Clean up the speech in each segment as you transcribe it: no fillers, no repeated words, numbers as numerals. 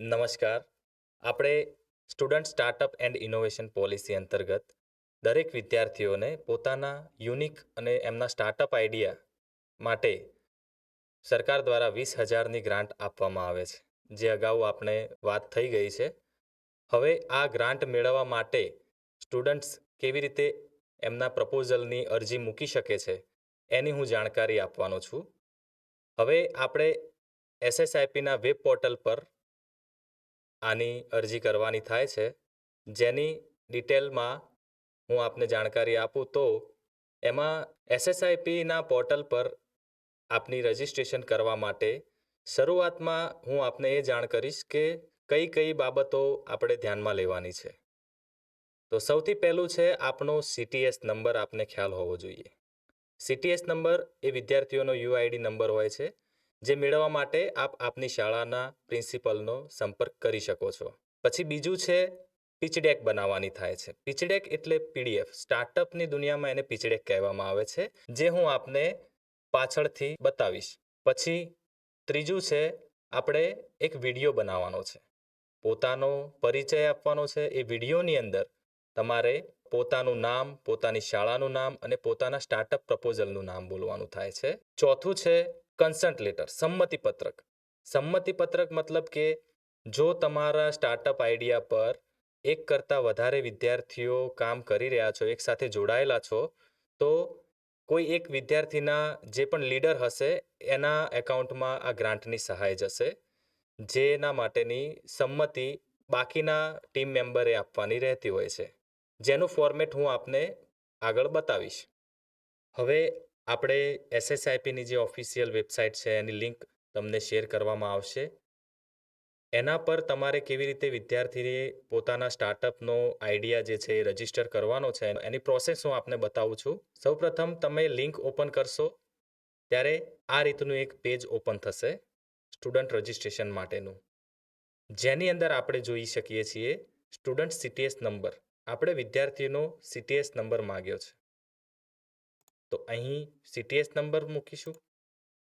નમસ્કાર. આપણે student startup and innovation policy અંતર્ગત દરેક વિદ્યાર્થીઓને પોતાના યુનિક અને એમના સ્ટાર્ટઅપ આઈડિયા માટે સરકાર દ્વારા 20,000ની ગ્રાન્ટ આપવામાં આવે છે, જે અગાઉ આપણે વાત થઈ ગઈ છે. હવે આ ગ્રાન્ટ મેળવવા માટે સ્ટુડન્ટ્સ કેવી રીતે એમના પ્રપોઝલની અરજી મૂકી શકે છે, એની હું જાણકારી આપવાનો છું. હવે આપણે એસએસઆઈપીના વેબ પોર્ટલ પર આની અરજી કરવાની થાય છે, જેની ડિટેલમાં હું આપને જાણકારી આપું તો એમાં એસએસઆઈપીના પોર્ટલ પર આપની રજિસ્ટ્રેશન કરવા માટે શરૂઆતમાં હું આપને એ જાણ કરીશ કે કઈ કઈ બાબતો આપણે ધ્યાનમાં લેવાની છે. તો સૌથી પહેલું છે આપનો સીટીએસ નંબર આપને ખ્યાલ હોવો જોઈએ. સીટીએસ નંબર એ વિદ્યાર્થીઓનો યુઆઈડી નંબર હોય છે, જે મેળવવા માટે આપ આપની શાળાના પ્રિન્સિપલનો સંપર્ક કરી શકો છો. પછી બીજું છે પિચ ડેક બનાવવાની થાય છે. પિચ ડેક એટલે પીડીએફ. સ્ટાર્ટઅપની દુનિયામાં એને પિચ ડેક કહેવામાં આવે છે, જે હું આપને પાછળથી બતાવીશ. પછી ત્રીજું છે આપણે એક વિડીયો બનાવવાનો છે, પોતાનો પરિચય આપવાનો છે. એ વિડીયોની અંદર તમારે પોતાનું નામ, પોતાની શાળાનું નામ અને પોતાના સ્ટાર્ટઅપ પ્રપોઝલનું નામ બોલવાનું થાય છે. ચોથું છે કન્સન્ટ લેટર, સંમતિપત્રક. સંમતિપત્રક મતલબ કે જો તમારા સ્ટાર્ટઅપ આઈડિયા પર એક કરતાં વધારે વિદ્યાર્થીઓ કામ કરી રહ્યા છો, એક સાથે જોડાયેલા છો, તો કોઈ એક વિદ્યાર્થીના જે પણ લીડર હશે એના એકાઉન્ટમાં આ ગ્રાન્ટની સહાય જશે, જેના માટેની સંમતિ બાકીના ટીમ મેમ્બરે આપવાની રહેતી હોય છે, જેનું ફોર્મેટ હું આપને આગળ બતાવીશ. હવે આપણે એસએસઆઈપીની જે ઓફિશિયલ વેબસાઇટ છે એની લિંક તમને શેર કરવામાં આવશે. એના પર તમારે કેવી રીતે વિદ્યાર્થીએ પોતાના સ્ટાર્ટઅપનો આઈડિયા જે છે એ રજીસ્ટર કરવાનો છે એની પ્રોસેસ હું આપને બતાવું છું. સૌપ્રથમ તમે લિંક ઓપન કરશો ત્યારે આ રીતનું એક પેજ ઓપન થશે સ્ટુડન્ટ રજિસ્ટ્રેશન માટેનું, જેની અંદર આપણે જોઈ શકીએ છીએ સ્ટુડન્ટ સીટીએસ નંબર. આપણે વિદ્યાર્થીનો સીટીએસ નંબર માંગ્યો છે, તો અહીં સીટીએસ નંબર મૂકીશું.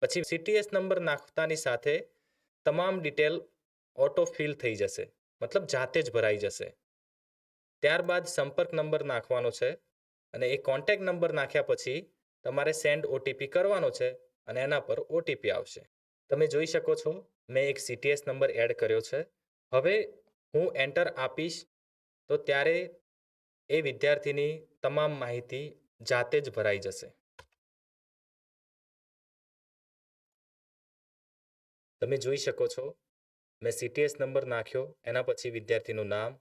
પછી સીટીએસ નંબર નાખતાની સાથે તમામ ડિટેલ ઓટો ફિલ થઈ જશે, મતલબ જાતે જ ભરાઈ જશે. ત્યારબાદ સંપર્ક નંબર નાખવાનો છે અને એ કોન્ટેક્ટ નંબર નાખ્યા પછી તમારે સેન્ડ ઓટીપી કરવાનો છે અને એના પર ઓટીપી આવશે. તમે જોઈ શકો છો મેં એક સીટીએસ નંબર એડ કર્યો છે. હવે હું એન્ટર આપીશ તો ત્યારે એ વિદ્યાર્થીની તમામ માહિતી જાતે જ ભરાઈ જશે. તમે જોઈ શકો છો મેં સીટીએસ નંબર નાખ્યો, એના પછી વિદ્યાર્થીનું નામ,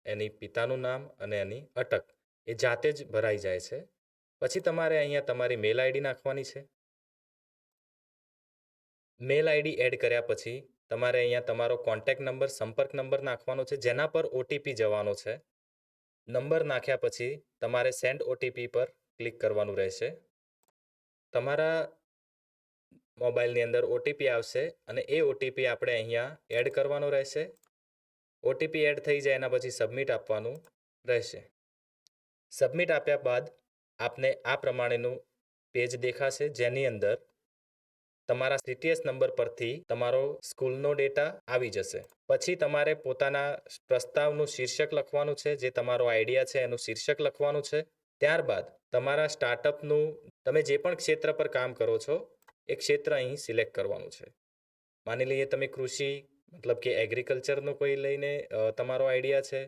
એની પિતાનું નામ અને એની અટક એ જાતે જ ભરાઈ જાય છે. પછી તમારે અહીંયા તમારી મેલ આઈડી નાખવાની છે. મેલ આઈડી એડ કર્યા પછી તમારે અહીંયા તમારો કોન્ટેક્ટ નંબર, સંપર્ક નંબર નાખવાનો છે, જેના પર ઓટીપી જવાનો છે. નંબર નાખ્યા પછી તમારે સેન્ડ ઓટીપી પર ક્લિક કરવાનું રહેશે. તમારા મોબાઈલની અંદર ઓટીપી આવશે અને એ ઓટીપી આપણે અહીંયા એડ કરવાનો રહેશે. ઓટીપી એડ થઈ જાય એના પછી સબમિટ આપવાનું રહેશે. સબમિટ આપ્યા બાદ આપને આ પ્રમાણેનું પેજ દેખાશે, જેની અંદર તમારા સીટીએસ નંબર પરથી તમારો સ્કૂલનો ડેટા આવી જશે. પછી તમારે પોતાના પ્રસ્તાવનું શીર્ષક લખવાનું છે, જે તમારો આઈડિયા છે એનું શીર્ષક લખવાનું છે. ત્યારબાદ તમારા સ્ટાર્ટઅપનું તમે જે પણ ક્ષેત્ર પર કામ કરો છો એ ક્ષેત્ર અહીં સિલેક્ટ કરવાનું છે. માની લઈએ તમે કૃષિ મતલબ કે એગ્રીકલ્ચરનો કોઈ લઈને તમારો આઈડિયા છે,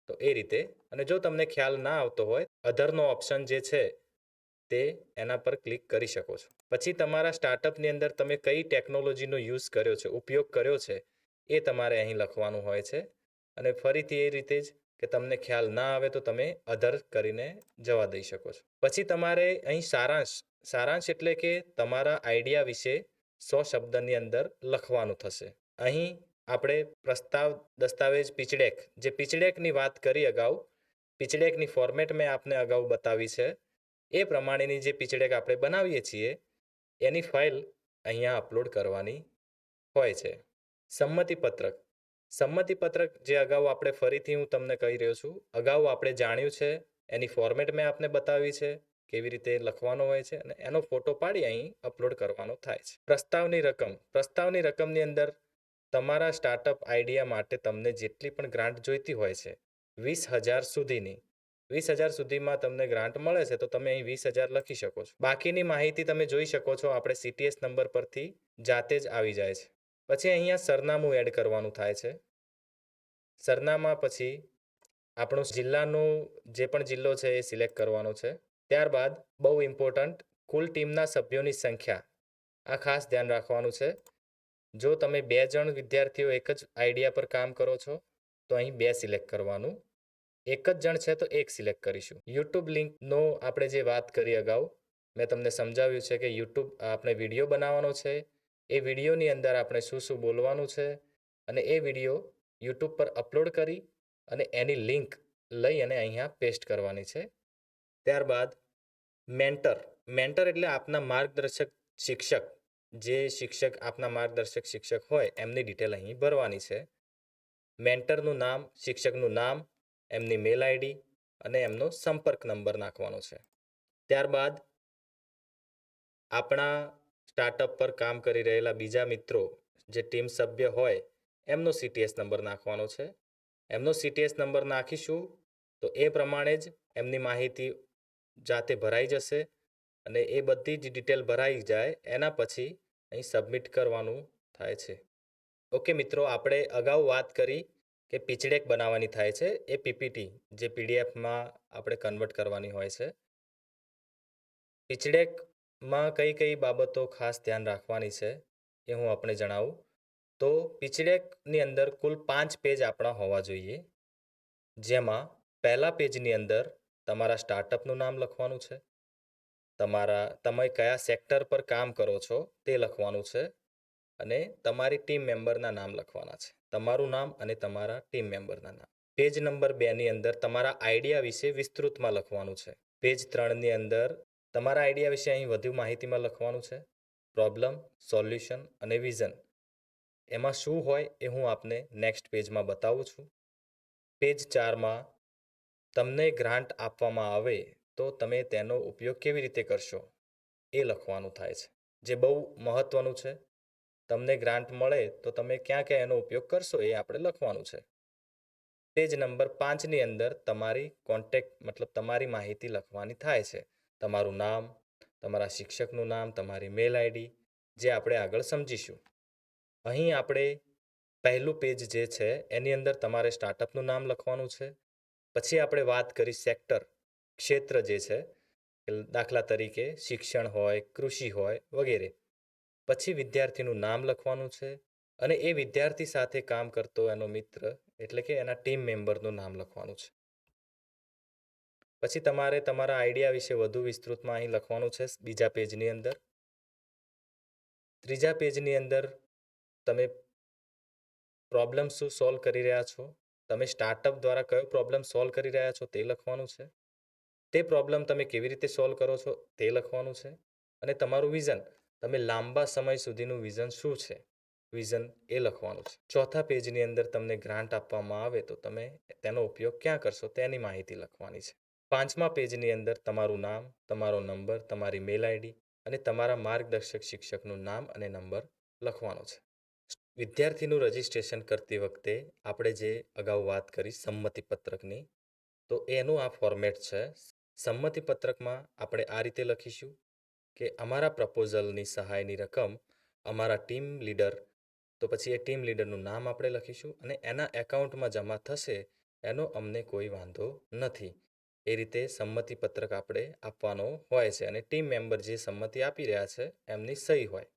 તો એ રીતે. અને જો તમને ખ્યાલ ના આવતો હોય, અધરનો ઓપ્શન જે છે તે એના પર ક્લિક કરી શકો છો. પછી તમારા સ્ટાર્ટઅપની અંદર તમે કઈ ટેકનોલોજીનો યુઝ કર્યો છે, ઉપયોગ કર્યો છે, એ તમારે અહીં લખવાનું હોય છે. અને ફરીથી એ રીતે જ કે તમને ખ્યાલ ના આવે તો તમે અધર કરીને જવા દઈ શકો છો. પછી તમારે અહીં સારાંશ એટલે કે તમારા આઈડિયા વિશે 100 શબ્દની અંદર લખવાનું થશે. અહીં આપણે પ્રસ્તાવ દસ્તાવેજ પિચડેક, જે પિચડેકની વાત કરી અગાઉ, પિચડેકની ફોર્મેટ મેં આપને અગાઉ બતાવી છે. એ પ્રમાણેની જે પિચડેક આપણે બનાવીએ છીએ એની ફાઇલ અહીંયા અપલોડ કરવાની હોય છે. સંમતિપત્રક. સંમતિપત્રક જે અગાઉ આપણે ફરીથી હું તમને કહી રહ્યો છું, અગાઉ આપણે જાણ્યું છે, એની ફોર્મેટ મેં આપને બતાવી છે કેવી રીતે લખવાનો હોય છે અને એનો ફોટો પાડી અહીં અપલોડ કરવાનો થાય છે. પ્રસ્તાવની રકમની અંદર તમારા સ્ટાર્ટઅપ આઈડિયા માટે તમને જેટલી પણ ગ્રાન્ટ જોઈતી હોય છે 20,000 સુધીની 20,000 સુધીમાં તમને ગ્રાન્ટ મળે છે તો તમે અહીં 20,000 લખી શકો છો. બાકીની માહિતી તમે જોઈ શકો છો આપણે CTS નંબર પરથી જાતે જ આવી જાય છે. પછી અહીંયા સરનામું એડ કરવાનું થાય છે. સરનામા પછી આપણો જિલ્લાનો જે પણ જિલ્લો છે એ સિલેક્ટ કરવાનો છે. ત્યારબાદ બહુ ઇમ્પોર્ટન્ટ કુલ ટીમના સભ્યોની સંખ્યા આ ખાસ ધ્યાન રાખવાનું છે. જો તમે 2 જણ વિદ્યાર્થીઓ એક જ આઈડિયા પર કામ કરો છો તો અહીં 2 સિલેક્ટ કરવાનું. એક જ જણ છે તો 1 સિલેક્ટ કરીશું. યુટ્યુબ લિંકનો આપણે જે વાત કરી અગાઉ મેં તમને સમજાવ્યું છે કે યુટ્યુબ આપણે વિડીયો બનાવવાનો છે. એ વિડીયોની અંદર આપણે શું શું બોલવાનું છે અને એ વિડીયો યુટ્યુબ પર અપલોડ કરી અને એની લિંક લઈ અને અહીંયા પેસ્ટ કરવાની છે. ત્યારબાદ મેન્ટર એટલે આપના માર્ગદર્શક શિક્ષક. જે શિક્ષક આપના માર્ગદર્શક શિક્ષક હોય એમની ડિટેલ અહીં ભરવાની છે. મેન્ટરનું નામ, શિક્ષકનું નામ, એમની મેલ આઈડી અને એમનો સંપર્ક નંબર નાખવાનો છે. ત્યારબાદ આપણા સ્ટાર્ટઅપ પર કામ કરી રહેલા બીજા મિત્રો જે ટીમ સભ્ય હોય એમનો CTS નંબર નાખવાનો છે. એમનો CTS નંબર નાખીશું તો એ પ્રમાણે જ એમની માહિતી જાતે ભરાઈ જશે અને એ બધી જ ડિટેલ ભરાઈ જાય એના પછી અહીં સબમિટ કરવાનું થાય છે. ઓકે મિત્રો, આપણે અગાઉ વાત કરી કે પિચ ડેક બનાવવાની થાય છે. એ PPT જે PDFમાં આપણે કન્વર્ટ કરવાની હોય છે. પિચ ડેકમાં કઈ કઈ બાબતો ખાસ ધ્યાન રાખવાની છે એ હું આપણે જણાવું. તો પિચ ડેકની અંદર કુલ 5 પેજ આપણા હોવા જોઈએ. જેમાં પહેલા પેજની અંદર તમારા સ્ટાર્ટઅપનું નામ લખવાનું છે. તમે કયા સેક્ટર પર કામ કરો છો તે લખવાનું છે અને તમારી ટીમ મેમ્બરના નામ લખવાના છે. તમારું નામ અને તમારા ટીમ મેમ્બરના નામ. પેજ નંબર 2 ની અંદર તમારા આઈડિયા વિશે વિસ્તૃતમાં લખવાનું છે. પેજ 3 ની અંદર તમારા આઈડિયા વિશે અહીં વધુ માહિતીમાં લખવાનું છે. પ્રોબ્લેમ, સોલ્યુશન અને વિઝન એમાં શું હોય એ હું આપને નેક્સ્ટ પેજમાં બતાવું છું. પેજ 4માં તમને ગ્રાન્ટ આપવામાં આવે તો તમે તેનો ઉપયોગ કેવી રીતે કરશો એ લખવાનું થાય છે. જે બહુ મહત્વનું છે. તમને ગ્રાન્ટ મળે તો તમે ક્યાં ક્યાં એનો ઉપયોગ કરશો એ આપણે લખવાનું છે. પેજ નંબર 5 ની અંદર તમારી કોન્ટેક્ટ મતલબ તમારી માહિતી લખવાની થાય છે. તમારું નામ, તમારા શિક્ષકનું નામ, તમારી મેલ આઈડી જે આપણે આગળ સમજીશું. અહીં આપણે પહેલું પેજ જે છે એની અંદર તમારે સ્ટાર્ટઅપનું નામ લખવાનું છે. પછી આપણે વાત કરી સેક્ટર, ક્ષેત્ર જે છે, દાખલા તરીકે શિક્ષણ હોય, કૃષિ હોય વગેરે. પછી વિદ્યાર્થીનું નામ લખવાનું છે અને એ વિદ્યાર્થી સાથે કામ કરતો એનો મિત્ર એટલે કે એના ટીમ મેમ્બરનું નામ લખવાનું છે. પછી તમારે તમારા આઈડિયા વિશે વધુ વિસ્તૃતમાં અહીં લખવાનું છે બીજા પેજની અંદર. ત્રીજા પેજની અંદર તમે પ્રોબ્લેમ શું સોલ્વ કરી રહ્યા છો, તમે સ્ટાર્ટઅપ દ્વારા કયો પ્રોબ્લેમ સોલ્વ કરી રહ્યા છો તે લખવાનું છે. તે પ્રોબ્લેમ તમે કેવી રીતે સોલ્વ કરો છો તે લખવાનું છે. અને તમારું વિઝન, તમે લાંબા સમય સુધીનું વિઝન શું છે, વિઝન એ લખવાનું છે. ચોથા પેજની અંદર તમને ગ્રાન્ટ આપવામાં આવે તો તમે તેનો ઉપયોગ ક્યાં કરશો તેની માહિતી લખવાની છે. પાંચમા પેજની અંદર તમારું નામ, તમારો નંબર, તમારી મેલ આઈડી અને તમારા માર્ગદર્શક શિક્ષકનું નામ અને નંબર લખવાનો છે. વિદ્યાર્થીનું રજિસ્ટ્રેશન કરતી વખતે આપણે જે અગાઉ વાત કરી સંમતિપત્રકની, તો એનું આ ફોર્મેટ છે. સંમતિપત્રકમાં આપણે આ રીતે લખીશું કે અમારા પ્રપોઝલની સહાયની રકમ અમારા ટીમ લીડર, તો પછી એ ટીમ લીડરનું નામ આપણે લખીશું અને એના એકાઉન્ટમાં જમા થશે એનો અમને કોઈ વાંધો નથી. એ રીતે સંમતિપત્રક આપણે આપવાનો હોય છે અને ટીમ મેમ્બર જે સંમતિ આપી રહ્યા છે એમની સહી હોય.